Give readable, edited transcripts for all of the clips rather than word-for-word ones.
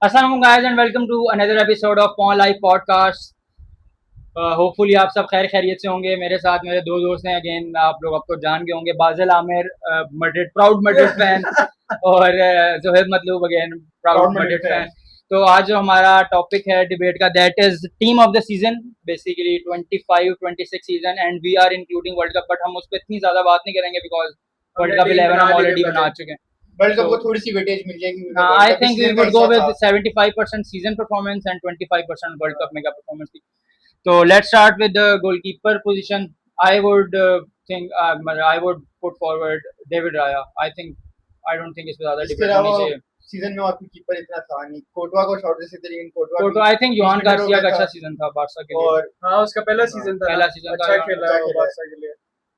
Assalamualaikum guys and welcome to another episode of Pawn Life Podcast. Hopefully आप सब खैर खैरियत से होंगे। मेरे साथ मेरे दो दोस्त हैं। अगेन आप लोग अब तो जान गए होंगे, Basil Aamir Madrid proud Madrid fan और Zoheb Matloob again proud Madrid fan. तो आज जो हमारा टॉपिक है डिबेट का, that is team of the season, basically 25-26 season and we are including world cup. But हम उस पर इतनी ज्यादा बात नहीं करेंगे बिकॉज वर्ल्ड कप 11 हम ऑलरेडी बना चुके हैं। वर्ल्ड कप को थोड़ी सी वेटेज मिल जाएगी। I think we would go with 75% season performance and 25% World Cup mega performance. So let's start with the goalkeeper position. I would I would put forward David Raya. I don't think इसमें ज़्यादा debate होनी चाहिए। Season में आपकी keeper इतना था नहीं, कोर्टवा को शॉट जैसे तरीके Courtois I think Joan Garcia का अच्छा सीजन था बार्सा के लिए। और हाँ, उसका पहला सीजन था, अच्छा खेला वो बार्सा के लिए।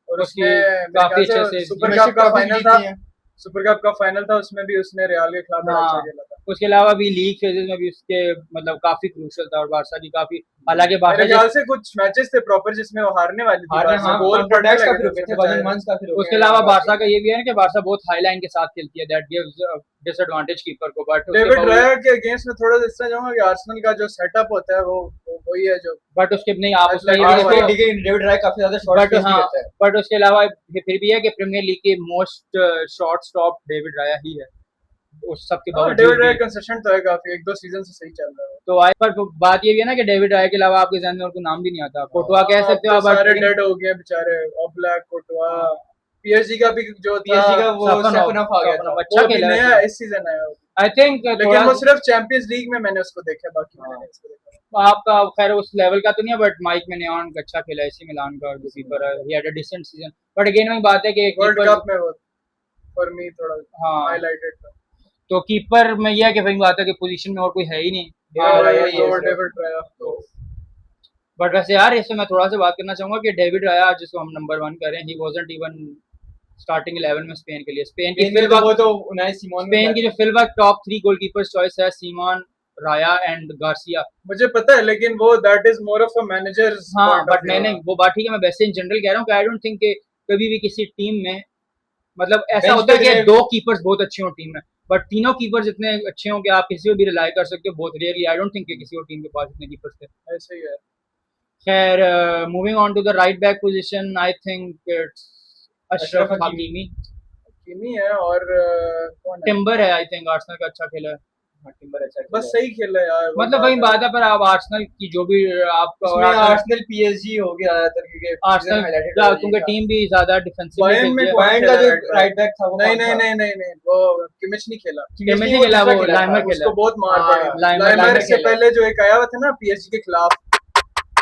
और उसने काफी अच्छे से सुपर कप का फाइनल था, सुपर कप का फाइनल था, उसमें भी उसने रियल के खिलाफ अच्छा खेला था। उसके अलावा भी लीग फेजेस में भी उसके मतलब काफी क्रूशियल था और बार्सा की काफी, हालांकि बार्सा ख्याल से कुछ मैचेस थे प्रॉपर जिसमें वो हारने वाली थी, बार्सा गोल प्रोटेक्ट काफी रुके थे, वजन मंच काफी रुके। उसके अलावा बार्सा का ये भी है ना कि बार्सा बहुत हाई लाइन के साथ खेलती है, दैट गिव्स डिसएडवांटेज कीपर को। बट डेविड राया के अगेंस्ट में थोड़ा इस तरह जाऊंगा कि आर्सेनल का जो सेटअप होता है वो वही है जो, बट उसके नहीं आप उसका डेविड राया काफी ज्यादा शॉट करता है। बट उसके अलावा फिर भी है कि प्रीमियर लीग के मोस्ट शॉट स्टॉप डेविड राया ही है उस सब के बावजूद। डेविड राया कंसिस्टेंट तो है काफी, एक दो सीजन से सही चल रहा है। तो आई पर बात ये भी है ना कि डेविड राया के अलावा आपके ज़हन में और कोई नाम भी नहीं आता। कोर्टवा कह सकते हो आप, सारे डेड हो गए बेचारे, ओब्लैक, कोर्टवा, पीएसजी का भी जो पीएसजी का वो सफनफ आ गया था, अच्छा खेला नया इस सीजन आया आई थिंक। लेकिन वो सिर्फ चैंपियंस लीग में मैंने उसको देखा, बाकी मैंने इसको देखा। आपका खैर उस लेवल का तो नहीं है, बट माइक मेनियन अच्छा खेला एसी मिलान का जो कीपर है, he had a decent season. But again वही बात है कि वर्ल्ड कप में वो फॉर मी थोड़ा हाईलाइटेड था। तो कीपर में यह है कि वही बात है कि पोजीशन में और कोई है ही नहीं, डेविड राया। बट वैसे यार इसमें मैं थोड़ा सा बात करना चाहूंगा कि डेविड राया जिसको हम नंबर 1 करें, ही वाजंट इवन स्टार्टिंग 11 में स्पेन के लिए। स्पेन की जो फिलवक्त टॉप 3 गोलकीपर्स चॉइस है, सीमोन, राया एंड गार्सिया। मुझे पता है, लेकिन वो that is more of a managers. हाँ, बट नहीं वो बात ठीक है, मैं वैसे इन जनरल कह रहा हूँ कि आई डोंट थिंक कि कभी भी किसी टीम में मतलब ऐसा होता है कि दो कीपर्स बहुत अच्छे हो टीम में, बट तीनों कीपर्स इतने अच्छे हो कि आप किसी को भी रिलाई कर सकते हो। बहुत रेयरली, आई डोंट थिंक कि किसी और टीम के पास इतने कीपर्स थे। ऐसे ही है। खैर, moving on to the right back position, I think it's Achraf Hakimi है और टिम्बर है। आई थिंक आर्सेनल का अच्छा खेला है। टिम्बर अच्छा बस सही खेला यार, मतलब वही बात है। पर आप आर्सेनल की जो भी आपका आर्सेनल पीएसजी हो गया ज्यादातर, क्योंकि आर्सेनल क्योंकि टीम भी ज्यादा डिफेंसिव है। बायर्न का जो राइट बैक था वो नहीं वो किमिच नहीं खेला, वो लाइमर खेला, उसको बहुत मार पड़ी। लाइमर से पहले जो एक आया हुआ था ना पीएसजी के खिलाफ,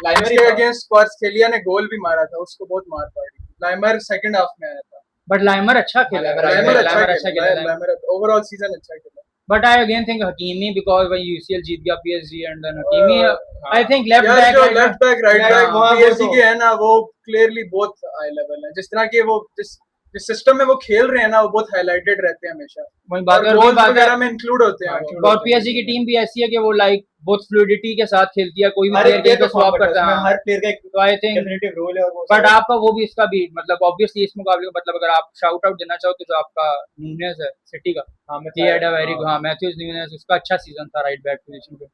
लाइमर के अगेंस्ट क्वार्ट्सखेलिया ने गोल भी मारा था, उसको बहुत मार पड़ी। लाइमर सेकंड हाफ में आया था, बट लाइमर अच्छा खेला, लाइमर ओवरऑल सीजन अच्छा खेला। But I again think Hakimi, because when UCL जीत गया PSG and then Hakimi, I think left back, right back PSG के है ना, वो clearly बहुत high level है। जिस तरह के वो जिस सिस्टम में वो खेल रहे हैं ना, वो बहुत हाईलाइटेड रहते हैं हमेशा, वही बात वगैरह में इंक्लूड होते हैं। और PSG की टीम भी ऐसी है कि वो लाइक बहुत फ्लूइडिटी के साथ खेलती है, कोई भी प्लेयर के स्वैप करता है, हर प्लेयर का तो आई थिंक डेफिनेटिव रोल है। और बट आपका वो भी इसका भी मतलब ऑब्वियसली इस मुकाबले का मतलब अगर आप शाउट आउट देना चाहो तो जो आपका न्यूनेस है सिटी का, मैथ्यूज न्यूनेस, उसका अच्छा सीजन था राइट बैक पोजीशन पे।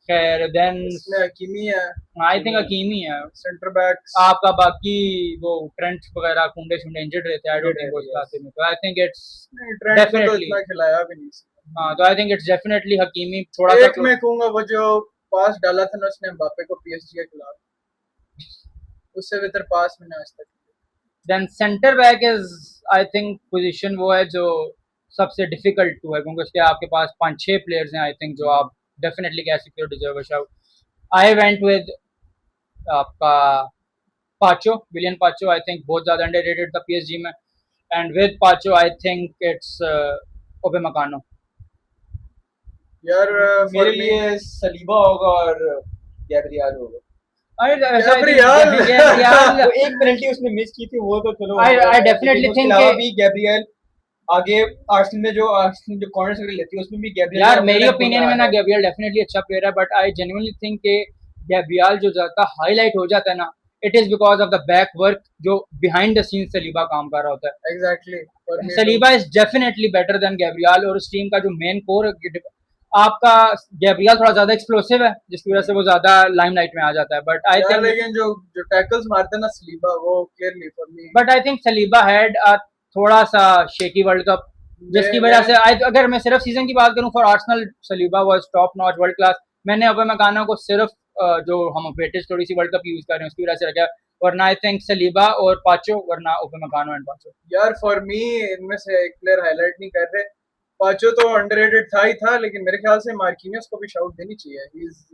खैर देन हकीमी है, आई थिंक हकीमी है सेंटर बैक। आपका बाकी वो ट्रेंट वगैरह कुंडे इंजर्ड रहते हैं, आई डोंट थिंक वो आते में, तो आई थिंक इट्स डेफिनेटली खिलाया भी नहीं। हां, तो I think it's definitely Hakimi. थोड़ा सा मैं कहूंगा वो जो पास डाला था ना उसने एम्बापे को पीएसजी के खिलाफ, उससे बेहतर पास मैंने आज तक। Then centre back is I think position वो है जो सबसे डिफिकल्ट टू है, क्योंकि उसके आपके पास 5-6 प्लेयर्स हैं आई थिंक जो आप डेफिनेटली कह सकते हो deserve a shout. I went with आपका पाचो, विलियन पाचो। आई थिंक बहुत ज्यादा अंडररेटेड था पीएसजी में, and with Pacho I think it's Upamecano. यार मेरे लिए सलीबा होगा और गैब्रियल होगा। गैब्रियल एक पेनल्टी उसने मिस की थी, वो तो चलो आई डेफिनेटली थिंक भी गैब्रियल आगे आर्सेनल में जो कॉर्नर्स वगैरह लेती है उसमें भी गैब्रियल, यार मेरी ओपिनियन में ना गैब्रियल डेफिनेटली अच्छा प्लेयर है, बट आई जेन्युइनली थिंक कि गैब्रियल जो ज्यादा हाईलाइट हो जाता है ना, it is because of the back work जो बिहाइंड द सीन सलीबा काम कर रहा होता है। Exactly Saliba is definitely better than Gabriel, और उस टीम का जो मेन कोर आपका गैब्रियल थोड़ा ज्यादा एक्सप्लोसिव है जिसकी वजह से वो ज्यादा लाइमलाइट में आ जाता है, बट आई यार थिंक लेकिन जो जो टैकल्स मारते हैं ना सलीबा, वो clearly for me Saliba had थोड़ा सा शेकी वर्ल्ड कप जिसकी वजह से अगर मैं सिर्फ सीजन की बात करूं for Arsenal, Saliba was top notch world class. मैंने ओबामेकानो को सिर्फ जो हम वेटेज थोड़ी सी वर्ल्ड कप यूज कर रहे हैं उसकी वजह से रखा, वरना आई थिंक सलीबा और पाचो, वरना ओबामेकानो एंड पाचो। यार फॉर मी इनमें से एक प्लेयर हाईलाइट नहीं कर रहे। पाचो तो अंडररेटेड था ही था, लेकिन मेरे ख्याल से मार्किनियोस को भी शाउट देनी चाहिए। He is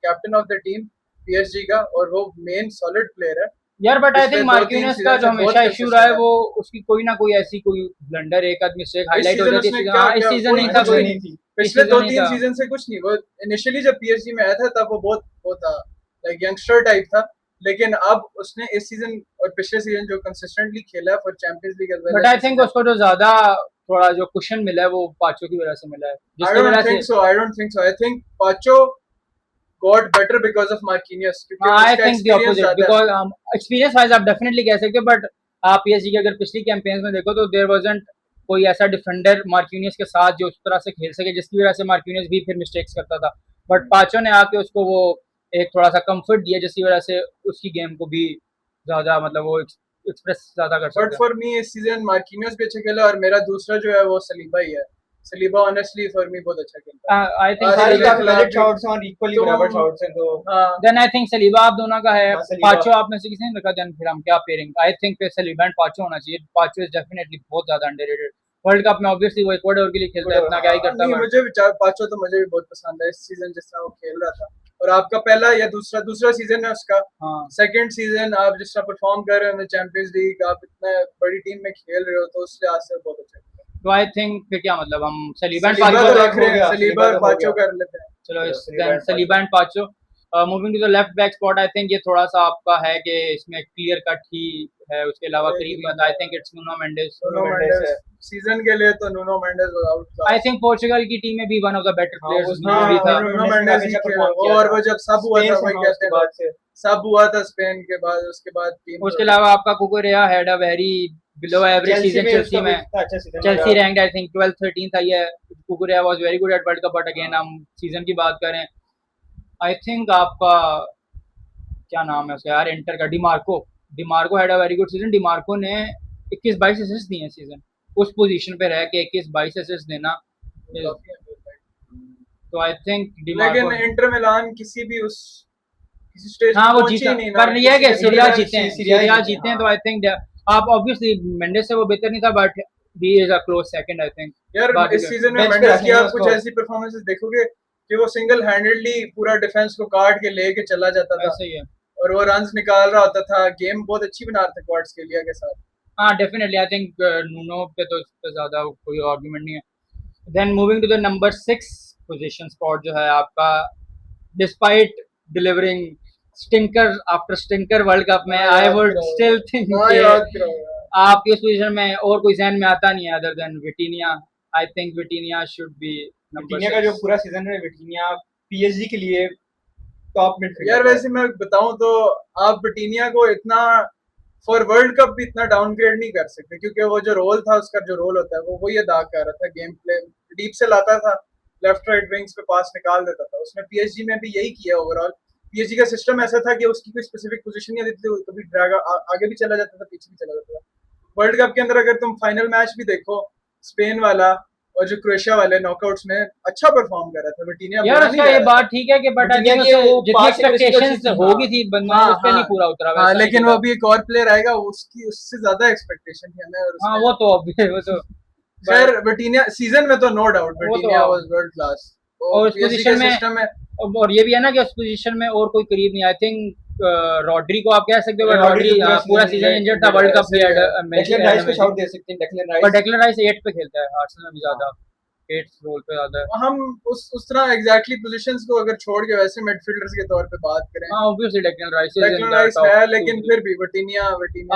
captain of the team PSG का, और वो मेन सॉलिड प्लेयर है यार बट आई पिछले थिंक 2-3 मार्किनियस का सीजन जो से बहुत हमेशा इशू consistent रहा है है। वो उसकी कोई ना कोई ऐसी कोई ब्लंडर एक आदमी से हाईलाइट हो सीजन जाती उसने है। क्या हाँ, इस क्या सीजन कोई नहीं था कुछ कोई, नहीं थी। पिछले सीजन दो नहीं तीन था। सीजन से कुछ नहीं। वो इनिशियली जब पीएसजी में आया था तब वो बहुत वो था, लाइक यंगस्टर टाइप था, लेकिन अब उसने इस सीजन और पिछले सीजन जो कंसिस्टेंटली खेला है for Champions League as well but I think उसको जो ज्यादा थोड़ा जो कुशन मिला है वो पाचो की वजह से मिला है, आई जिसकी डोंट वजह थिंक से so, I don't think so. I think Pacho got better because of Marquinhos, क्योंकि आई उसका थिंक द एक्सपीरियंस ऑपोजिट, ज्यादा है। बिकॉज एक्सपीरियंस वाइज आप डेफिनेटली कह सकते हो, बट आप पीएसजी की अगर पिछली कैंपेन्स में देखो तो देयर वाजंट कोई ऐसा डिफेंडर मार्किनियस के साथ जो उस तरह से खेल सके, जिसकी वजह से मार्किनियस भी फिर मिस्टेक्स करता था। बट पाचो ने आके उसको वो एक थोड़ा सा कंफर्ट दिया जिसकी वजह से उसकी गेम को भी ज्यादा मतलब वो एक्सप्रेस ज्यादा कर बट सकता है। फॉर मी इस सीजन मार्किनियस भी अच्छा खेला, और मेरा दूसरा जो है वो सलीबा ही है। सलीबा ऑनेस्टली फॉर मी बहुत अच्छा खेलता है। आई थिंक सारे सलीबा का खिलाफ वैलिड भी- शॉट्स हैं और इक्वली तो बराबर शॉट्स हैं, तो हाँ, देन आई थिंक सलीबा आप दोनों का है, हाँ, सलीबा। पाचो आप में से किसी ने रखा, देन फिर हम क्या पेयरिंग। आई थिंक फिर सलीबा एंड पाचो होना चाहिए। पाचो इज डेफिनेटली बहुत ज्यादा अंडररेटेड। वर्ल्ड कप में ऑब्वियसली वो इक्वाडोर के लिए खेलता है, इतना क्या ही करता नहीं है, मुझे भी पाचो तो मुझे भी बहुत पसंद है इस सीजन जिस तरह वो खेल रहा था। और आपका पहला या दूसरा दूसरा सीजन है उसका, हाँ। सेकंड सीजन आप जिस तरह परफॉर्म कर रहे हो चैंपियंस लीग, आप इतने बड़ी टीम में खेल रहे हो, तो उस लिहाज से बहुत अच्छा खेला। तो आई थिंक फिर क्या मतलब हम सलीबा एंड सलीबा पाचो तो तो रख रहे हो हैं, गया, सलीबा और सलीबा तो हो पाचो गया। कर लेते हैं। चलो Saliba and Saliba and Pacho. Moving to the left back spot, I think ये थोड़ा सा आपका है कि इसमें क्लियर कट ही है, उसके अलावा एक ही करीब नहीं आता। I think it's Nuno Mendes. Nuno Mendes Mendes है। सीजन के लिए तो Nuno Mendes was out I class. Think Portugal की टीम में भी वन ऑफ द बेटर हाँ, प्लेयर्स उस नुनो भी था। नुनो मेंडेस ही खेला, और वो जब सब हुआ था वही कहते हैं, बाद से सब हुआ था स्पेन के बाद, उसके बाद टीम उसके अलावा आपका कुकुरेया had a very below average season Chelsea में। अच्छा season Chelsea ranked I think 12th 13th आई है। कुकुरेया was very good at world cup, but again हम सीजन की बात करें, आई थिंक आपका क्या नाम है उसका यार, इंटर का Dimarco had a very good season. Dimarco ने 21-22 असिस्ट दिए सीजन, उस पोजीशन पे रह के 21-22 असिस्ट देना, तो आई थिंक डिमार्को। लेकिन इंटर मिलान किसी स्टेज हाँ पे वो पहुंची जीता, ही नहीं ना, पर ये है कि किसी के सीरिया बिना- जीते हैं, सीरिया सीरिया जीते जीते हैं, हैं, तो आई थिंक आप ऑब्वियसली मेंडेस से वो बेहतर नहीं था, but he is a close second I think. यार बाकी इस सीजन में बेंच पे मेंडेस की रखेंगे आप कुछ उसको। ऐसी परफॉर्मेंसेस देखोगे कि वो सिंगल हैंडेडली पूरा डिफेंस को काट के लेके चला जाता था, ऐसे ही है। और वो रन्स निकाल रहा होता था, गेम बहुत अच्छी बना रहा था क्वार्ट्सकेलिया के साथ। हाँ डेफिनेटली आई थिंक नूनो पे तो इस पे ज्यादा कोई आर्गुमेंट नहीं है। Then moving to the number 6 position spot जो है आपका, despite delivering stinker after stinker world cup में, आई वुड स्टिल थिंक आपकी उस पोजीशन में और कोई जहन में आता नहीं है other than Vitinha. I think Vitinha should be Vitinha का नंबर जो पूरा सीजन है, विटिनिया पीएसजी के लिए टॉप मिडफील्डर यार वैसे मैं बताऊं तो आप बिटिनिया को इतना फॉर वर्ल्ड कप भी इतना डाउनग्रेड नहीं कर सकते, क्योंकि वो जो रोल था उसका जो रोल होता है वो वही अदा कर रहा था। गेम प्ले डीप से लाता था, लेफ्ट राइट विंग्स पे पास निकाल देता था। उसने पीएसजी में भी यही किया ओवरऑल। पीएसजी का सिस्टम ऐसा था कि उसकी कोई स्पेसिफिक पोजीशन नहीं देती थी, कभी ड्रैग आगे भी चला जाता था, पीछे भी चला जाता था। वर्ल्ड कप के अंदर अगर तुम फाइनल मैच भी देखो, स्पेन वाला और जो क्रोएशिया वाले नॉकआउट्स में अच्छा परफॉर्म कर रहा था विटिनिया। यार उसका ये बात ठीक है कि बट आई विटिनिया थिंक की उससे वो जितनी पास accuracy तो एक्सपेक्टेशंस अच्छी थी, होगी थी बंदा हाँ, उस पे नहीं हाँ। पूरा उतरा, हाँ, वैसा लेकिन नहीं वो था। भी एक और प्लेयर आएगा, उसकी उससे ज्यादा एक्सपेक्टेशन थी हमें, और हाँ उसने वो तो obvious है, वो तो खैर विटिनिया सीजन में तो नो डाउट वो तो विटिनिया आप- वाज वर्ल्ड क्लास। और उस पीएसजी पोजीशन के में सिस्टम में और ये भी है ना कि उस पोजीशन में और कोई करीब नहीं। आई थिंक रॉड्री को आप कह सकते हो, बट रॉड्री रॉड्री तो पूरा सीजन इंजर्ड था, वर्ल्ड कप भी डेक्लन राइस को शाउट दे सकते हैं, डेक्लन पर राइस डेक्लन राइस 8 पे खेलता है आर्सेनल में ज्यादा, 8 रोल पे ज्यादा है। हम उस तरह एग्जैक्टली पोजीशंस को अगर छोड़ के वैसे मिडफील्डर्स के तौर पे बात करें, हाँ obviously Declan rice is in Declan the rice top है, 2 लेकिन 3। फिर भी विटिनिया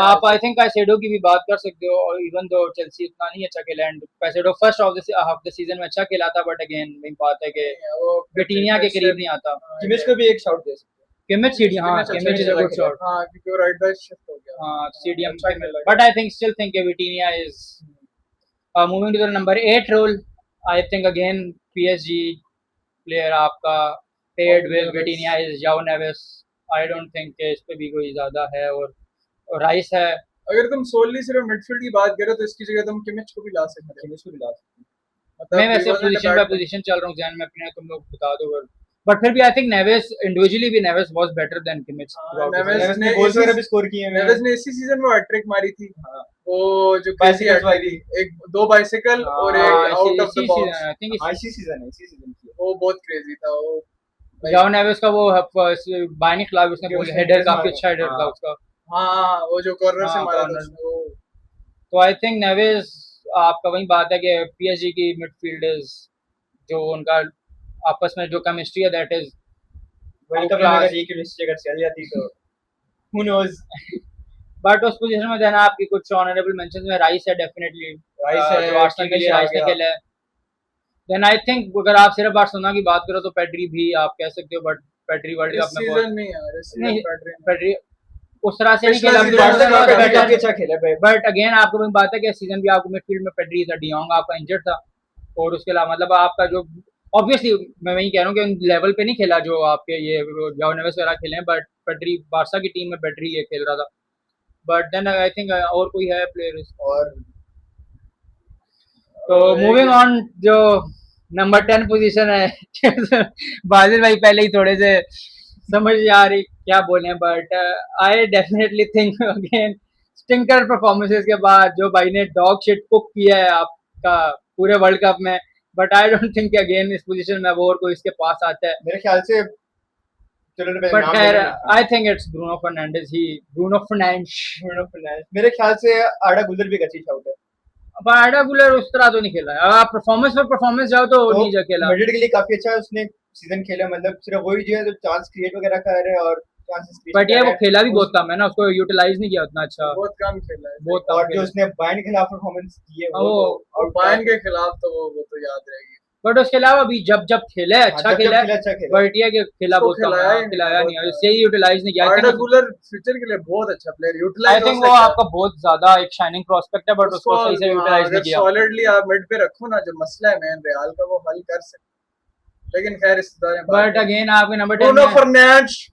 आप आई थिंक कैसेडो की भी बात कर सकते हो, और इवन दो चेल्सी इतना नहीं अच्छा खेला, and Caicedo first half the season में अच्छा खेला था, बट अगेन वही बात है कि वो विटिनिया के करीब नहीं आता। किमिच को भी एक शाउट दे सकते हैं। किमिच सीडी, हाँ किमिच अच्छा किमिच इज अ खेला गुड शॉट, हाँ, क्योंकि वो राइट बैक शिफ्ट हो गया। हाँ स्टेडियम, अच्छा खेला। But I think still think Vitinha is moving to the number 8 role. I think again PSG player आपका paired with Vitinha is João Neves. I don't think कि इस पे भी कोई ज्यादा है. और राइस है. अगर तुम सोलली सिर्फ मिडफील्ड की बात करो तो इसकी जगह तुम किमिच को भी ला सकते हो. किमिच को भी ला सकते हैं. मतलब मैं वैसे he wasn't a position bad by player. Position चल रहा हूँ जहन में अपने. तुम लोग बता दो. बट फिर भी आई थिंक नेवेस इंडिविजुअली भी Neves was better than Kimmich. Neves Neves ने ने गोल्स इसी- वगैरह भी स्कोर किए हैं. नेवेस ने इसी सीजन में हैट्रिक मारी थी. हाँ. वो जो क्रेजी Bicycles हैट्रिक वाली. थी, एक 2 बाइसिकल और हाँ, एक out of the box. I think हाँ, इसी सीजन है, इसी सीजन की है. वो बहुत क्रेजी था वो. जाओ नेवेस का वो बाइनी खिलाफ उसने जो बोल उसने हेडर किस काफी मारा. अच्छा हेडर था हाँ. उसका. हाँ, वो जो कॉर्नर से हाँ, मारा था corner. उसने वो. तो आई थिंक नेवेस आपका वही बात है कि पीएसजी की मिडफील्ड इज जो उनका आपस में जो केमिस्ट्री है दैट इज वर्ल्ड कप में अगर ये केमिस्ट्री अगर चल जाती तो who knows. बट उस पोजीशन में देना आपकी कुछ ऑनरेबल मेंशंस में राइस है डेफिनेटली. राइस है, जो आर्सेनल के लिए राइस ने खेला है. देन आई थिंक अगर आप सिर्फ बार्सिलोना की बात करो तो पेड्री भी आप कह सकते हो. बट पेड्री वर्ल्ड इस कप में सीजन नहीं यार, इस नहीं, सीजन पैड्री पेड्री उस तरह से नहीं पिछला खेला. season बार्सिलोना में पे Pedri काफी अच्छा खेला है. बट अगेन आपको वही बात है कि सीजन भी आपको मिडफील्ड में पेड्री था. डियोंग आपका इंजर्ड था. और उसके अलावा मतलब आपका जो ऑब्वियसली मैं वही कह रहा हूँ कि उन लेवल पे नहीं खेला जो आपके ये जाओ नेवेस वगैरह खेले हैं. बट पेड्री बार्सा की टीम में पेड्री ये खेल रहा था. बट देन आई थिंक और कोई है प्लेयर. और तो मूविंग ऑन जो नंबर 10 पोजीशन है बाजिल भाई पहले ही थोड़े से समझ आ रही क्या बोले. But I definitely think again stinker performances के बाद जो भाई ने डॉग शिट कुक किया है आपका पूरे वर्ल्ड कप में. But I don't think again इस पोजीशन में अब और कोई इसके पास आता है. मेरे ख्याल से चलो तो बट नाम खैर ले लेना. I think it's Bruno Fernandes. Bruno Fernandes. Bruno Fernandes. मेरे ख्याल से आर्डा गुलर भी एक अच्छी शाउट है. अब आर्डा गुलर उस तरह तो नहीं खेला है. अब आप परफॉर्मेंस पर परफॉर्मेंस जाओ तो नहीं जा खेला. मैड्रिड के लिए काफी अच्छा उसने सीजन खेला. मतलब सिर्फ वही जो है जो चांस क्रिएट वगैरह कर रहे हैं और चांसेस क्रिएट बट ये वो खेला भी बहुत कम है ना. उसको यूटिलाइज नहीं किया उतना अच्छा. बहुत कम खेला है. बहुत कम और जो खेला. उसने बायर्न के खिलाफ परफॉर्मेंस की है वो और बायर्न के खिलाफ तो वो तो याद रहेगी. बट उसके अलावा भी जब खेला है अच्छा खेला है. अच्छा खेला. बट ये कि खेला उसको बहुत कम खिलाया है. ही नहीं, खिलाया नहीं. बहुत इससे ही यूटिलाइज नहीं किया. आर्डा गुलर फ्यूचर के लिए बहुत अच्छा प्लेयर आई यूटिलाइज थिंक वो आपका बहुत ज्यादा एक शाइनिंग प्रोस्पेक्ट है. बट उसको सही से यूटिलाइज नहीं किया. सॉलिडली आप मिड पे रखो ना, जो मसला है मैन रियल का वो हल कर सकते. लेकिन खैर इस बारे में बट अगेन आपके नंबर 10 ब्रूनो फर्नांडिस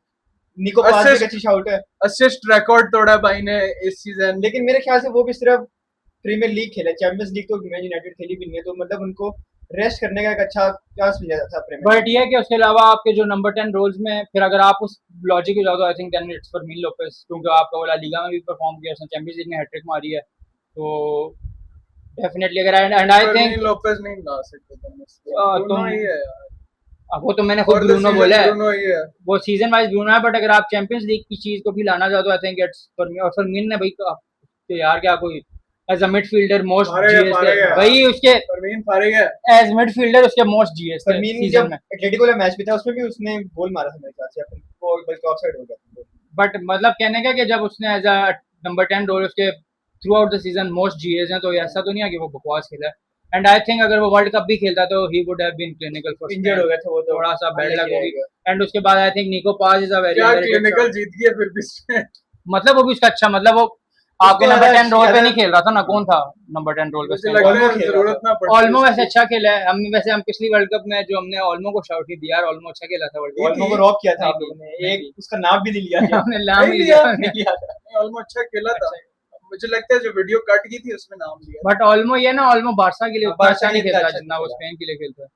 निको पास भी Assist- एक अच्छी शाउट है. असिस्ट रिकॉर्ड तोड़ा भाई ने इस सीजन. लेकिन मेरे ख्याल से वो भी सिर्फ प्रीमियर लीग खेला. चैंपियंस लीग तो मैन यूनाइटेड खेली भी नहीं है. तो मतलब उनको रेस्ट करने का एक अच्छा चांस मिल जाता था प्रीमियर. बट ये कि उसके अलावा आपके जो नंबर 10 रोल्स में फिर अगर आप उस लॉजिक में जाओ तो I think then it's Fermin Lopez. क्योंकि आपका वो ला लीगा में भी परफॉर्म किया. उसने चैंपियंस लीग में हैट्रिक मारी है. तो डेफिनेटली अगर एंड आई थिंक लोपेस नहीं ला सकते तुम. तुम- ब्रूनो ही है यार. वो तो मैंने खुद और the ब्रूनो season बोला है. ब्रूनो ही है. वो सीजन वाइज ब्रूनो है. बट अगर आप चैंपियंस लीग की चीज को भी लाना चाहो तो आई थिंक इट्स फॉर और फरमीन ने भाई तो यार क्या कोई एज अ मिडफील्डर मोस्ट फारेगा, जीएस फारेगा। भाई उसके फरमीन फारिग है. एज मिडफील्डर उसके मोस्ट जीएस थे फर्मीन सीजन जब में. एटलेटिको वाला मैच भी था उसमें भी उसने गोल मारा था मेरे ख्याल से. अपन वो बल्कि ऑफसाइड हो गया. बट मतलब कहने का कि जब उसने एज अ नंबर 10 रोल उसके through out the season most GS हैं तो ऐसा तो नहीं है कि वो बकवास खेला है. एंड आई थिंक अगर वो वर्ल्ड कप भी खेलता तो he would have been clinical for injured हो गया था वो तो. थोड़ा सा बैड लग होगी. गया. एंड उसके बाद आई थिंक निको पास इज अ वेरी क्या क्लिनिकल जीत गया फिर भी इसमें. मतलब वो भी उसका अच्छा मतलब वो आपके उसको नंबर ज्यादा 10 रोल पे ज्यादा- नहीं खेल रहा था ना. कौन था नंबर 10 रोल पे? मुझे लगता ऑल्मो है खेल रहा जरूरत ना पड़ती. ऑल्मो वैसे अच्छा खेला है. हम पिछली वर्ल्ड कप में जो हमने ऑल्मो को शाउट ही दिया यार. ऑल्मो अच्छा खेला था वर्ल्ड ऑल्मो को रॉक किया था आप नहीं, लोगों ने. नहीं, एक उसका नाम भी नहीं लिया. कप हमने नाम नहीं ही लिया, लिया. नहीं लिया था. ऑल्मो अच्छा खेला था. मुझे लगता है जो वीडियो कट की थी उसमें नाम लिया. बट ऑल्मो ये ना ऑल्मो बार्सा के लिए हाँ, उतना बार्सा अच्छा नहीं के लिए खेलता अच्छा जितना वो खेला। स्पेन के लिए खेलता है.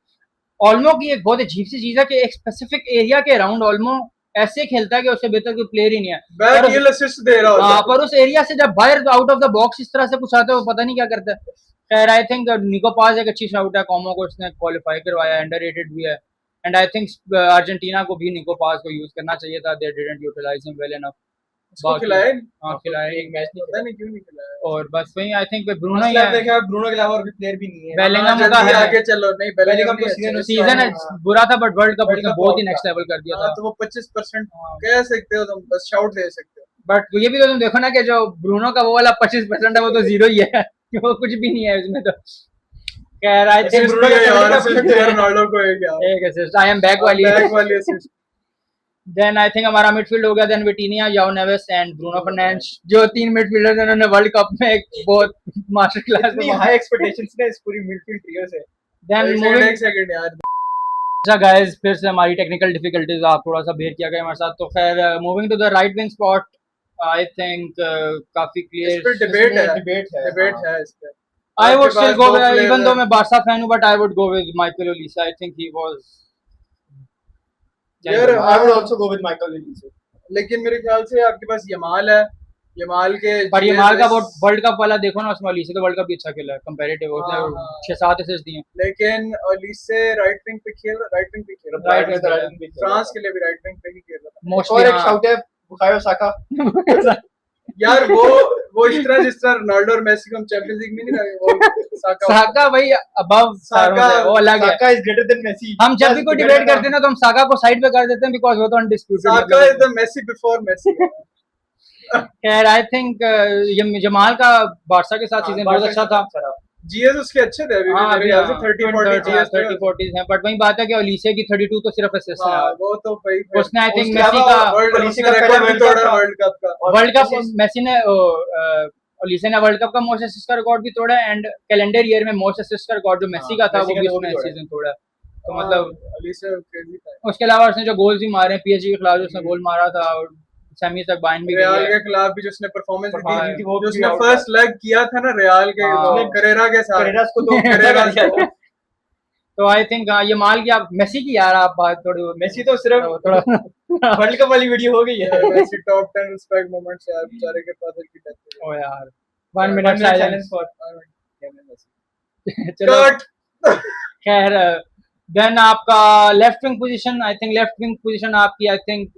ऑल्मो की एक बहुत अजीब सी चीज है कि एक स्पेसिफिक एरिया के अराउंड ऑल्मो ऐसे खेलता है कि उससे बेहतर कोई प्लेयर ही नहीं है. बैक पर- हील असिस्ट दे रहा हाँ, होता पर उस एरिया से जब बाहर आउट ऑफ द बॉक्स इस तरह से कुछ आता है वो पता नहीं क्या करता है. खैर आई थिंक निको पास एक अच्छी शाउट है. कॉमो को उसने क्वालिफाई करवाया. अंडररेटेड भी है. एंड आई थिंक अर्जेंटीना को भी निको पास को यूज करना चाहिए था. They didn't utilize him well enough. उसको खिलाए. हाँ खिलाया. एक मैच नहीं पता नहीं क्यों नहीं खिलाया. और बस वही I think Bruno he Bruno है. देखा. ब्रूनो के अलावा और भी प्लेयर भी नहीं है. बेलिंगम हाँ, का जल्दी है. आगे चलो. नहीं बेलिंगम बेलिंगम तो तो सीजन हाँ। बुरा था बट वर्ल्ड कप वर्ल्ड उसने कप बहुत ही बहुत नेक्स्ट था। लेवल कर दिया हाँ, था. तो वो 25% कह सकते हो तुम. बस शाउट दे सकते हो. बट ये भी तो तुम देखो ना कि जो ब्रूनो का वो वाला 25% है वो तो जीरो ही है. वो कुछ भी नहीं है उसमें तो. खैर आई ऐसे थिंक ब्रूनो का यार 70% असिस्ट है। रोनाल्डो को है क्या. एक असिस्ट आई एम बैक वाली. बैक वाली असिस्ट. देन आई थिंक हमारा मिडफील्ड हो गया. देन विटिनिया, जाओ नेवेस एंड ब्रूनो फर्नांडिस जो तीन मिडफील्डर्स उन्होंने वर्ल्ड कप में एक बहुत मास्टर क्लास इतनी हाई एक्सपेक्टेशंस ने इस पूरी मिडफील्ड ट्रियो से. देन एक मूविंग सेकंड यार. अच्छा गाइस, फिर से हमारी टेक्निकल डिफिकल्टीज आप थोड़ा सा बेयर किया गया हमारे साथ। तो खैर moving to the right wing spot, I think काफी इस क्लियर। पे डिबेट है, डिबेट है, डिबेट हाँ। है इस पे। I आपके would still पास go दो with, प्लेयर even though है, मैं बारसा fan हूँ, but I would go with Michael Olise. I think he was क्या ही यार बोलूं। I would also go with Michael Olise. लेकिन मेरे ख्याल से आपके पास यमाल है, यमाल के पर ये माल का वो GSS वर्ल्ड कप वाला देखो ना, उसमें ओलिसे तो वर्ल्ड कप भी अच्छा खेला है कंपैरेटिव, उसने हाँ, हाँ। 6-7 असिस्ट दिए। लेकिन ओलिसे राइट विंग पे खेल रहा Right है, wing पे Right wing पे खेल रहा फ्रांस था। के लिए भी राइट विंग पे ही खेल रहा था। मोस्टली और एक शाउट है बुकायो साका। यार वो इस तरह जिस तरह रोनाल्डो और मेसी को हम चैंपियंस लीग में नहीं रहे, वो साका साका भाई अबव सारों साका- से, वो अलग है। Saka is greater than Messi. हम जब भी कोई डिबेट करते हैं ना, तो हम साका को साइड पे कर देते हैं, बिकॉज वो तो undisputed Saka is the Messi before Messi. खैर आई थिंक जमाल का बारसा के साथ सीजन बहुत अच्छा था। जीएस उसके अच्छे थे, अभी भी हाँ, मेरे अभी ख्याल से हाँ, 30-40 जीएस 30-40 हैं, बट वही बात है कि ओलिसे की 32 तो सिर्फ असिस्ट है हाँ यार। वो तो भाई उसने आई थिंक उसके मेसी अलावा का वर्ल्ड ओलिसे उसने का रिकॉर्ड पहला भी तोड़ा था। वर्ल्ड कप का। और वर्ल्ड कप assist- मेसी ने ओलिसे ने वर्ल्ड कप का मोस्ट असिस्ट का रिकॉर्ड भी तोड़ा है, एंड कैलेंडर ईयर में मोस्ट असिस्ट का रिकॉर्ड जो मेसी का था मेसी वो का भी तो वो उसने भी तोड़ा है। सीजन तोड़ा है। तो हाँ, मतलब ओलिसे क्रेजी था। उसके अलावा उसने जो गोल्स भी मारे पीएसजी के खिलाफ, जो उसने गोल मारा था और सेमी तक बाइन भी गई रियाल है। के खिलाफ भी जो उसने परफॉर्मेंस दी performance थी, दी थी, वो जो भी उसने out फर्स्ट लेग किया था ना रियाल के हाँ। वो करेरा के साथ, करेरास को तो करेरास को तो आई थिंक ये माल की आप मेसी की यार आप बात थोड़ी मेसी तो सिर्फ थोड़ा वर्ल्ड कप वाली वीडियो हो गई है। मेसी टॉप 10 रिस्पेक्ट मोमेंट्स यार, बेचारे के फादर की डेथ हुई। ओ यार 1 One minute minute silence silence for चलो कट खैर देन आपका left wing position, I think left wing position आपकी आई थिंक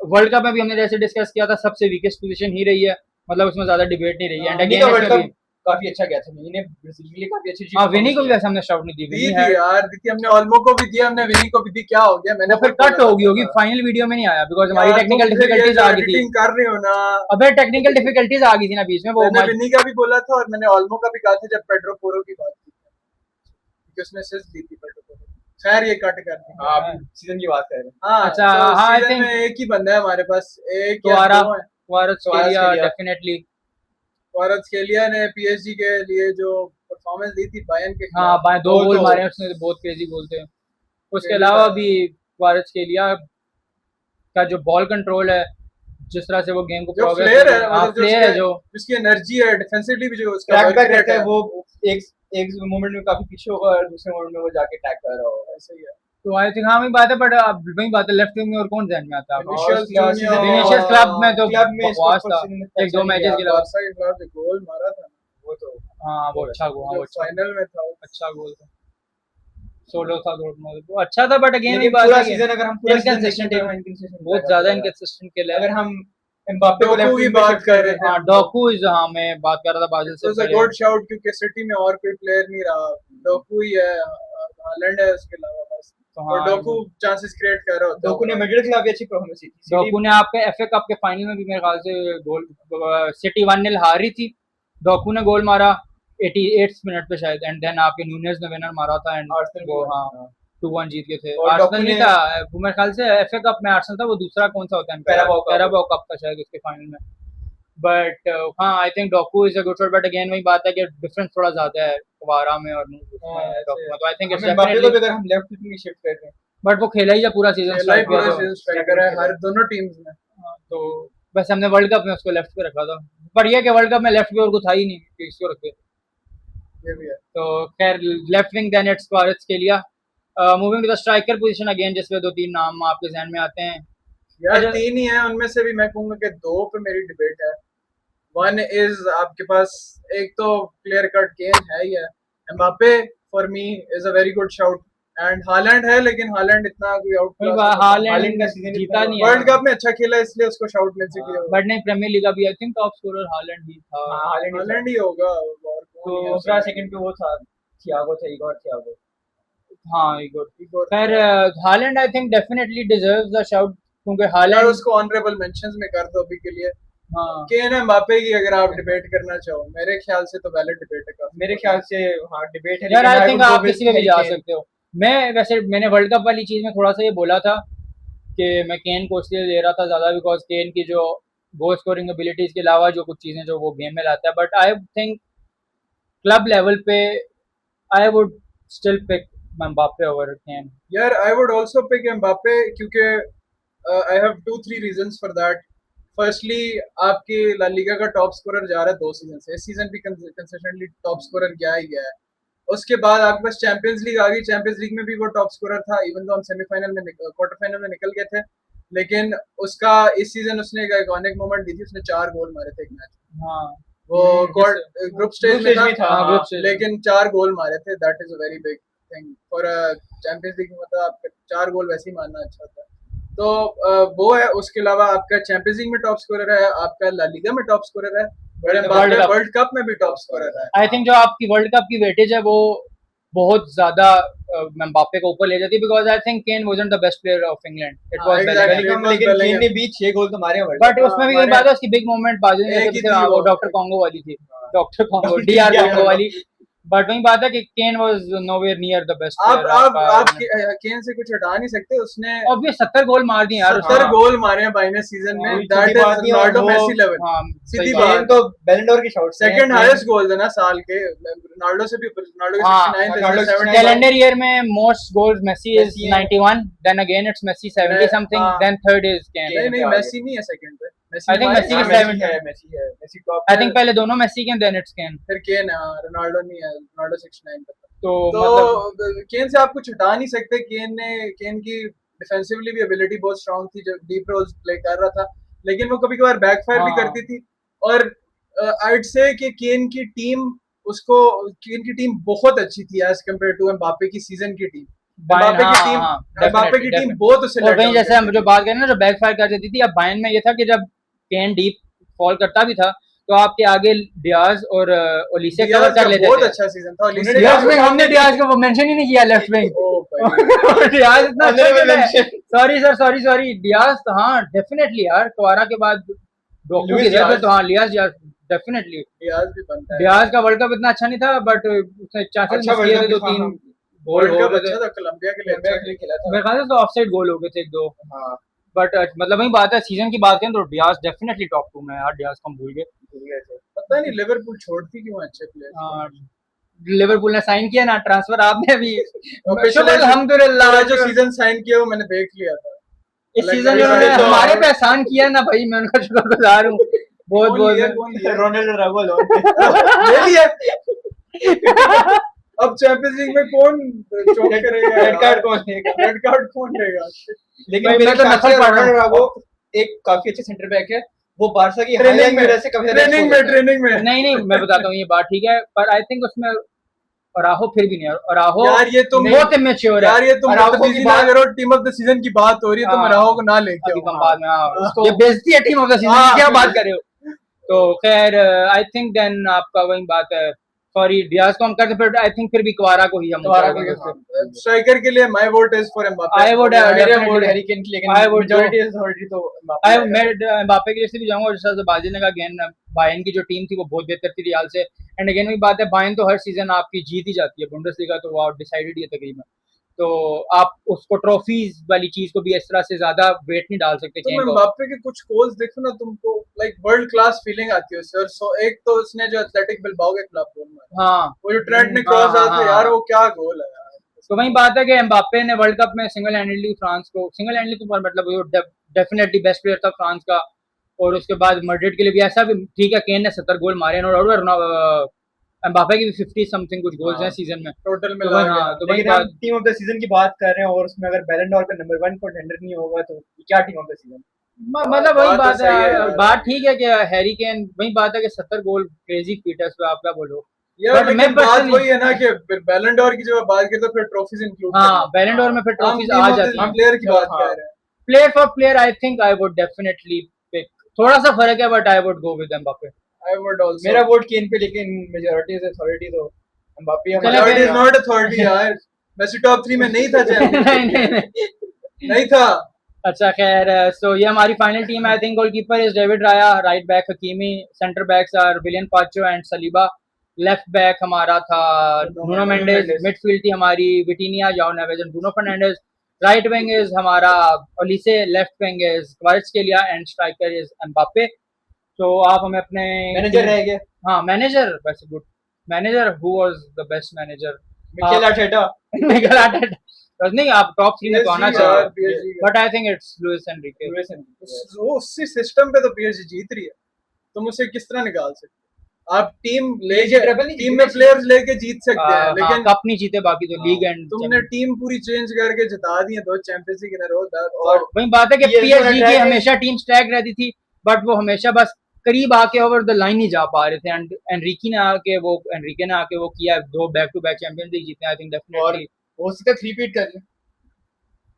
वर्ल्ड कप में भी हमने जैसे डिस्कस किया था सबसे वीकेस्ट पोजीशन ही रही है, मतलब उसमें ज्यादा डिबेट नहीं रही है। एंड विनी अगेन का वर्ल्ड इसमें भी कप काफी अच्छा गया था। विनी ने ब्राजील के लिए काफी अच्छी चीज हाँ, विनी को भी वैसे हमने शॉट नहीं दी, दी विनी थी है यार, दी थी हमने, ऑल्मो को भी दिया, हमने विनी को भी दी, क्या हो गया? मैंने वो फिर कट होगी फाइनल वीडियो में नहीं आया, बिकॉज हमारी टेक्निकल डिफिकल्टीज आ गई थी। एडिटिंग कर रहे हो ना, अबे टेक्निकल डिफिकल्टीज आ गई थी ना बीच में, वो मैंने विनी का भी बोला था और मैंने ऑल्मो का भी कहा था जब पेड्रो पोरो की बात की थी, क्योंकि उसने असिस्ट दी थी पेड्रो पोरो। खैर ये कट कर दी। हाँ सीजन की बात कर रहे हैं। हाँ अच्छा, तो हाँ, I सीजन think- में एक ही बंदा है हमारे पास, एक तो या आरा दो है। क्वारात्स्केलिया क्वारात्स्केलिया। डेफिनेटली। क्वारात्स्केलिया ने पीएसजी के लिए जो परफॉर्मेंस दी थी बायर्न के हाँ, खिलाफ, बाएं 2 गोल गोल तो- मारे हैं उसने, बहुत क्रेजी गोल थे। उसके Crazy अलावा था। भी क्वारात्स्केलिया का जो बॉल कंट्रोल है, जिस तरह से वो गेम को जो प्रोग्रेस फ्लेयर है, हाँ, मतलब जो फ्लेयर है जो उसकी एनर्जी है, डिफेंसिवली भी जो उसका ट्रैक वर्क बैक रेट करता है, है वो एक एक मोमेंट में काफी पीछे होगा और दूसरे मोमेंट में वो जाके टैग कर रहा होगा। ऐसे ही है। तो आई थिंक हाँ वही बात है, बट अब वही बात है लेफ्ट विंग में और कौन ध्यान में आता है आपको? Vinicius Junior, Vinicius क्लब में तो क्लब में बकवास था, एक दो मैचेस के अलावा। बारसा के खिलाफ जो गोल मारा था वो तो हाँ वो अच्छा गोल, हाँ जो वो अच्छा फाइनल में था, अच्छा गोल था, सोलो था डॉर्टमुंड, वो अच्छा था, बट अगेन वही लेकिन बात पूरा है कि सीजन अगर हम पूरा सीजन inconsistent देखें तो है, inconsistent बहुत लगा ज्यादा था। इनकंसिस्टेंट खेला है। अगर हम एम्बाप्पे को डोकू लेफ्ट की विंग पे बात शिफ्ट कर कर रहे रहे थे। हाँ डोकू इज, हाँ मैं बात कर रहा था बादल से इट वाज अ पहले। गुड शाउट क्योंकि सिटी में और कोई प्लेयर नहीं रहा, डोकू ही है, हालैंड है उसके अलावा बस, तो और हाँ डोकू चांसेस क्रिएट कर रहा होता है। डोकू ने मैड्रिड के खिलाफ भी अच्छी परफॉर्मेंस दी थी। डोकू ने आपके एफए कप के फाइनल में भी मेरे ख्याल से गोल, सिटी 1-0 हार रही थी, डोकू ने गोल मारा 88 मिनट पे शायद, एंड देन आपके न्यूनेज ने विनर मारा था, एंड आर्सेनल वो को, हाँ 2-1 जीत गए थे। और आर्सेनल डोकू नहीं ने- था वो, मेरे ख्याल से एफए कप में आर्सेनल था, वो दूसरा कौन सा होता है Carabao कप था शायद उसके फाइनल में। बट हाँ I think Docu is a good shot, but again वही बात है कि डिफरेंस थोड़ा ज्यादा है क्वारा में और हाँ, ऐसे डोकू में, तो आई थिंक इट्स हम एम्बाप्पे को भी डेफिनेटली, अगर हम लेफ्ट विंग में शिफ्ट करते हैं बट वो खेला ही जब पूरा सीजन खेला ही स्ट्राइक पूरा किया सीजन स्ट्राइकर है हर दोनों टीम्स में। तो बस हमने वर्ल्ड कप में उसको लेफ्ट पे रखा था, पर ये कि वर्ल्ड कप में लेफ्ट पे और को था ही नहीं कि इसको रखे। ये भी है। तो खैर left wing then it's Kvaratskhelia. Moving to the striker position again, जिसमें 2-3 नाम आपके ज़हन में आते हैं। यार अच्छा- 3 ही है, उनमें से भी मैं कहूंगा कि 2 पे मेरी डिबेट है। वन इज आपके पास एक तो क्लियर कट केन है ही है, Mbappe for me is a very good shout, and Holland है, लेकिन हालैंड इतना कोई आउट वही बात, हालैंड हालैंड का सीजन जीता नहीं है वर्ल्ड कप में अच्छा खेला इसलिए उसको शाउट मिल चुकी है। बट नहीं प्रीमियर लीग भी I think top scorer Haaland ही था। हालैंड ही होगा, और कौन तो ही है दूसरा उसमें। सेकंड पे वो था थियागो था, इगोर थियागो। हाँ गुड। Igor खैर Holland I think definitely deserves the shout, क्योंकि यार हालैंड उसको ऑनरेबल मेंशंस में कर दो अभी के लिए। हाँ केन एम्बाप्पे की अगर आप डिबेट करना चाहो, मेरे ख्याल से तो वैलिड डिबेट है काफी। मेरे ख्याल से हाँ डिबेट है, यार लेकिन आई I थिंक would go आप with किसी में भी Harry जा Kane। सकते हो। मैं वैसे मैंने वर्ल्ड कप वाली चीज में थोड़ा सा ये बोला था कि मैं केन को इसलिए ले रहा था ज्यादा, बिकॉज केन की जो गोल स्कोरिंग एबिलिटीज के अलावा जो कुछ चीजें जो वो गेम में लाता है, but I think club level पे I would still pick Mbappe over Kane. यार I would also pick Mbappe क्योंकि I have 2-3 reasons for that. Firstly, आपके ला लीगा का टॉप स्कोरर जा रहा है 2 सीजन से, इस सीजन भी कंसिस्टेंटली टॉप स्कोरर गया ही गया है। उसके बाद आपके पास चैंपियंस लीग आ गई, चैंपियंस लीग में भी वो टॉप स्कोरर था, इवन तो हम सेमीफाइनल में क्वार्टर फाइनल में निकल गए थे, लेकिन उसका इस सीजन उसने एक आइकॉनिक मोमेंट दी थी, उसने 4 गोल मारे थे एक मैच में। हाँ वो ग्रुप स्टेज में में था, था, हाँ, group stage में। लेकिन 4 गोल मारे थे, that is a very big thing for Champions league में, मतलब आपका 4 गोल वैसे ही मारना अच्छा था। तो वो है। उसके अलावा आपका चैंपियंस लीग में टॉप स्कोरर है, आपका ला लीगा में टॉप स्कोरर है, और World Cup। वर्ल्ड कप में भी टॉप स्कोरर है। आई थिंक जो आपकी वर्ल्ड कप की वेटेज है वो बहुत ज्यादा Mbappe को ऊपर ले जाती है, because I think Kane wasn't the best player of England, it हाँ, was exactly। Bellingham. it was लेकिन केन Bellingham। ने भी 6 गोल तो मारे हैं वर्ल्ड बट उसमें भी एक बात है, उसकी बिग मोमेंट बाजू में एक ही जैसे थी वो वो। डॉक्टर कॉन्गो वाली थी, doctor Congo Dr. DR DR Congo वाली। बट वही बात है कि Kane was nowhere near the best आप प्लेयर। केन से कुछ हटा नहीं सकते, उसने ऑब्वियस 70 गोल मार दिए यार 70 उसने। गोल मारे हैं भाई ने सीजन में, हाँ, दैट सीधी इज बात नहीं है, और रोनाल्डो वो- मेसी लेवल, हाँ, सीधी सही बात। केन तो बैलन डोर की शॉट सेकंड हाईएस्ट गोल है ना साल के, रोनाल्डो से भी ऊपर, रोनाल्डो के हाँ, 69 थे, रोनाल्डो 70। कैलेंडर ईयर में most goals Messi is Messi है। 91, then again it's Messi 70 something, हाँ। Then third is Kane. नहीं नहीं, के मेसी नहीं है सेकंड पे, मेसी I think हमारे- मेसी हाँ, के मेसी 70 है। मेसी है, मेसी टॉप आई थिंक पहले दोनों मेसी के, देन इट्स केन। फिर केन है, हाँ, रोनाल्डो नहीं है, रोनाल्डो 69 पे था। तो तो मतलब केन से आप कुछ हटा नहीं सकते। केन की डिफेंसिवली भी एबिलिटी बहुत स्ट्रांग थी, जब डीप रोल्स प्ले कर रहा था, लेकिन वो कभी कभार बैकफायर भी हाँ। करती थी। और आई वुड से कि केन की टीम बहुत अच्छी थी एज कम्पेयर टू एम्बापे की सीजन की टीम। बायर्न, एम्बापे की हाँ, टीम हाँ, एम्बापे की definitely, टीम बहुत उसे और let वहीं down जैसे हम करती जो थी। बात करें ना, जो बैकफायर कर देती थी, अब बायर्न में ये था कि जब केन डीप फॉल करता भी था तो आपके आगे डियाज और ओलिसे डियाज कवर का कर लेते बहुत थे। अच्छा सीजन था, ओलिसे डियाज का- में हमने डियाज को मेंशन ही नहीं किया लेफ्ट विंग। ओ भाई। डियाज इतना अच्छा Honorable खेला है। mention। Sorry sir, sorry Diaz तो हाँ डेफिनेटली यार, क्वारा के बाद डोकू लुइस की जगह पे डियाज। तो हाँ डियाज डेफिनेटली। डियाज भी बनता है। डियाज का वर्ल्ड कप इतना अच्छा नहीं था, बट उसने चांसेस अच्छा मिस किए वर्ल्ड थे, कप दो था, तीन हाँ। गोल वर्ल्ड हो कप गए अच्छा थे। था, कोलंबिया के लिए कोलंबिया अच्छा के लिए खेला था। मेरे ख्याल से तो ऑफसाइड गोल हो गए थे एक दो। हाँ, बट मतलब वही बात है, सीजन की बात करें तो डियाज डेफिनेटली टॉप 2 में है यार, डियाज को हम भूल गए। भूल गए थे। पता नहीं लिवरपूल छोड़ती क्यों अच्छे प्लेयर्स। हाँ, लिवरपूल ने साइन किया ना, ट्रांसफर आपने भी और पिछले शुक्र अल्हम्दुलिल्लाह पूरा जो सीजन साइन किया वो मैंने देख लिया था। इस सीजन अलग- उन्होंने अलग- हमारे पे एहसान किया ना भाई, मैं उनका शुक्रगुजार हूँ बहुत कौन लिया, बहुत। कौन लिया? रोनाल्डो रागो लोन पे। ले लिया। अब चैंपियंस लीग में कौन चौक करेगा? रेड कार्ड कौन लेगा? रेड कार्ड कौन लेगा? लेकिन भाई, मेरे मैं तो ख्याल नफल से पढ़ रहा हूँ। रोनाल्डो रागो एक काफी अच्छे सेंटर बैक है। वो बारसा की ट्रेनिंग हाईलाइट में मिरर से कभी ज्यादा ट्रेनिंग expose में होता है। ट्रेनिंग में नहीं नहीं, मैं बताता हूँ ये बात ठीक है, पर आई थिंक उसमें अराहो फिर भी नहीं है, अराहो यार ये तुम बहुत इमेच्योर है। यार ये तुम अराउखो की बदतमीजी ना बात- करो, टीम ऑफ द सीजन की बात हो रही है, तुम हाँ। अराहो को ना लेके अभी आओ। हम बाद में, हाँ, उसको- ये बेइज्जती है टीम ऑफ द सीजन हाँ। की, क्या बात कर रहे हो। तो खैर आई थिंक देन आपका वही बात है, सॉरी डियाज को हम करते, फिर आई थिंक फिर भी क्वारा को ही हम क्वारा कर को ही, देंगे। हाँ। स्ट्राइकर के लिए my vote is for Mbappe. I would, मेरा definitely- वोट हैरी केन की, लेकिन I would मेजॉरिटी अथॉरिटी तो आई एम्बापे है। मैं एम्बापे की जैसे भी जाऊंगा, जैसे बाजी ने कहा अगेन बायर्न की जो टीम थी वो बहुत बेहतर थी रियाल से, एंड अगेन वही बात है, बायर्न तो हर सीजन आपकी जीत ही जाती है, बुंडेसलीगा तो वो डिसाइडेड ही है तकरीबन, तो आप उसको ट्रॉफीज वाली चीज को भी इस तरह से ज्यादा वेट नहीं डाल सकते तुम केन को। एम्बापे के कुछ गोल्स देखो ना, तुमको लाइक वर्ल्ड क्लास फीलिंग आती है उससे। और सो एक तो उसने जो एथलेटिक बिलबाओ के खिलाफ गोल मारा, हाँ, वो जो ट्रेंट ने हाँ, क्रॉस हाँ, आया था हाँ, यार, हाँ। वो क्या गोल है यार। तो वही बात है कि एम्बापे ने वर्ल्ड कप में सिंगल हैंडेडली फ्रांस को, सिंगल हैंडली तो मतलब वो डेफिनेटली बेस्ट प्लेयर था फ्रांस का, और उसके बाद मैड्रिड के लिए भी ऐसा भी ठीक है, केन ने 70 गोल मारे और एम्बापे की भी 50 समथिंग कुछ गोल्स हैं सीजन में। टोटल तो मिला वही- के। हाँ, तो वही लेकिन हम बात, टीम ऑफ द सीजन की बात कर रहे हैं, और उसमें अगर बैलन डॉर का नंबर 1 कंटेंडर नहीं होगा तो क्या टीम ऑफ द सीजन। मतलब वही बात तो बात सही है है, यार। बात ठीक है कि हैरी केन, वही बात है कि 70 गोल क्रेजी फीट है, उस पे आप क्या बोलो। यार But लेकिन मैं बात personally- वही है ना कि बैलन डोर की जब आप बात करते हो फिर ट्रॉफीज इंक्लूड हाँ, बैलन डोर में फिर ट्रॉफीज आ जाती हम हैं। प्लेयर की बात हाँ। कर रहे हैं। Player for player I think I would definitely pick, थोड़ा सा फर्क है but I would go with Mbappé. I would also मेरा वोट केन पे, लेकिन मेजॉरिटी अथॉरिटी तो एम्बापे है। चले मेजॉरिटी इज फिर- नॉट अथॉरिटी यार। मेसी टॉप 3 में नहीं था चैंपियन। नहीं नहीं नहीं। नहीं था। अच्छा खैर, सो ये हमारी फाइनल टीम है। I think goalkeeper is David Raya, right back Hakimi, centre backs are Willian Pacho and Saliba, left back हमारा था ब्रूनो मेंडेज, मेंडेज। मिडफील्ड थी हमारी Vitinha, Joao Neves and Bruno Fernandes, right wing is हमारा Olise, left wing is Kvaratskhelia and striker is Mbappe. तो आप हमें अपने manager रह गया। हाँ मैनेजर, वैसे good manager, who was the best manager. Mikel Arteta Mikel Arteta बस नहीं, आप टॉप 3 में तो आना PSG यार, चाहिए, PSG का। But I think it's Luis Enrique. वो उसी सिस्टम पे तो पीएसजी जीत रही है, तुम उसे किस तरह निकाल सकते हो? आप टीम लेके treble नहीं टीम जीती में ना। प्लेयर्स लेके जीत सकते हैं, लेकिन कप नहीं जीते, बाकी तो लीग एंड तुमने टीम पूरी चेंज करके जिता दी है 2 चैंपियंस लीग इन अ रो। और वही बात है कि PSG पीएसजी का की track है। हमेशा टीम स्टैक रहती थी, बट वो हमेशा बस करीब आके ओवर द लाइन नहीं जा पा रहे थे। एंड एनरिके ने आके वो किया, 2 back to back Champions League जीते। आई थिंक और डेफिनेटली हो सकता है 3 पीट कर ले।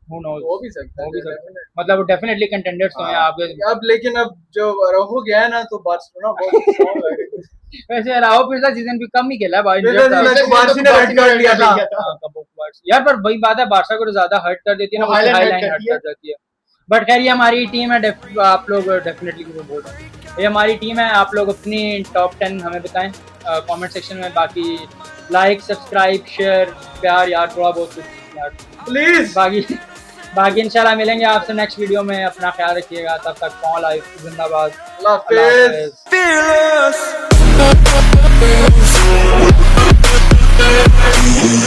हु नोस, हो भी सकता हो भी है सकता है, definitely। मतलब वो डेफिनेटली कंटेंडर्स तो हैं हाँ, आपके। अब लेकिन अब जो हो गया है ना, तो बार्सिलोना बहुत strong लग रही है। वैसे राव पिछला सीजन भी कम ही खेला भाई, पिछला injured था। season बार्सी ने red card लिया था। हाँ, कप ऑफ बार्स यार, पर वही बात है, बारसा को तो ज्यादा हर्ट कर देती है ना, वो वो highline high hurt line hurt करती है। कर जाती है। बट खैर ये हमारी टीम है, आप लोग डेफिनेटली बोल रहे हैं, ये हमारी टीम है। आप लोग अपनी टॉप 10 हमें बताएं कमेंट सेक्शन में। बाकी लाइक, सब्सक्राइब, शेयर, प्यार यार, थोड़ा बहुत कुछ यार प्लीज बाकी इंशाल्लाह मिलेंगे आपसे नेक्स्ट वीडियो में। अपना ख्याल रखिएगा, तब तक पॉ लाइफ जिंदाबाद। अल्लाह अल्लाह हाफिज। हाफिज।